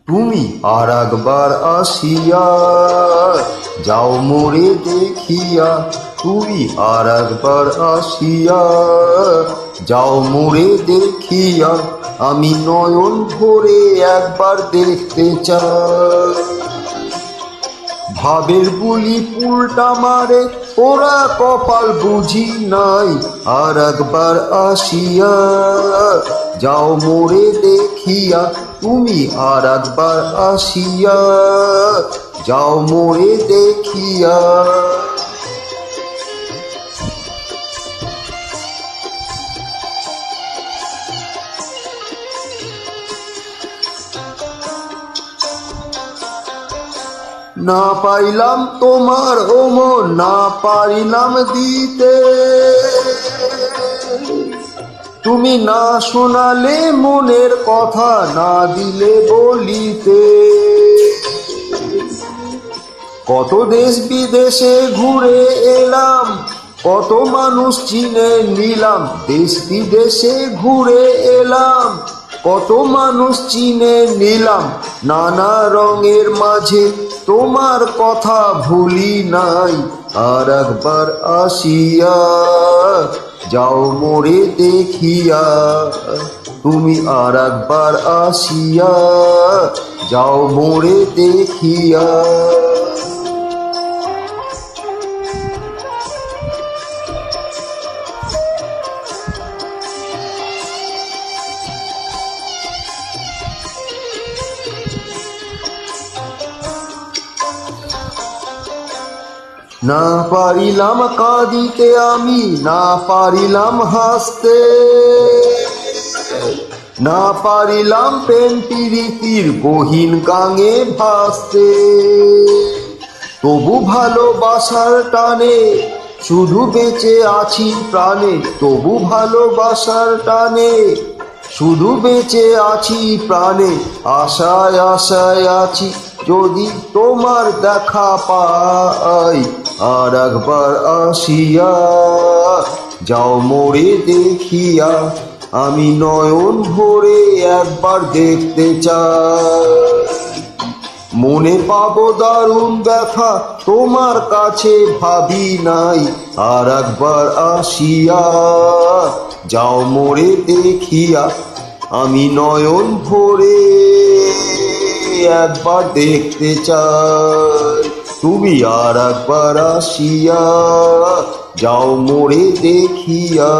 তুমি আর একবার আসিয়া যাও মোরে দেখিয়া। তুমি আর একবার আসিয়া যাও মোরে দেখিয়া। আমি নয়ন ভরে একবার দেখতে চাই। ভাবের বুলি পুলটা মারে ওরা কপাল বুঝি নাই। আর একবার আসিয়া যাও মোরে দেখিয়া। তুমি আর একবার আসিয়া যাও মোরে দেখিয়া। না পাইলাম তোমার ওমন, না পারিলাম দিতে। তুমি না শোনালে মনের কথা, না দিলে বলিতে। কত দেশ বিদেশে ঘুরে এলাম, কত মানুষ চিনে নিলাম। দেশ বিদেশে ঘুরে এলাম, কত মানুষ চিনে নিলাম। নানা রঙের মাঝে তোমার কথা ভুলি নাই। আর একবার আসিয়া যাও মোরে দেখিয়া। তুমি আর একবার আসিয়া যাও মোরে দেখিয়া। না পারিলাম কাঁদিতে আমি, না পারিলাম হাসতে। না পারিলাম প্রেম প্রীতির গহীন গাঙে ভাসতে। তবু ভালোবাসার টানে শুধু বেঁচে আছি প্রাণে। তবু ভালোবাসার টানে শুধু বেঁচে আছি প্রাণে। আশায় আশায় আছি যদি তোমার দেখা পাই। আর একবার আসিয়া যাও মোরে দেখিয়া। আমি নয়ন ভরে একবার দেখতে চাই। মনে পাবো দারুণ ব্যথা তোমার কাছে ভাবি নাই। আর একবার আসিয়া যাও মোরে দেখিয়া। আমি নয়ন ভরে একবার দেখতে চাই। তুমি আর একবার আসিয়া যাও মোরে দেখিয়া।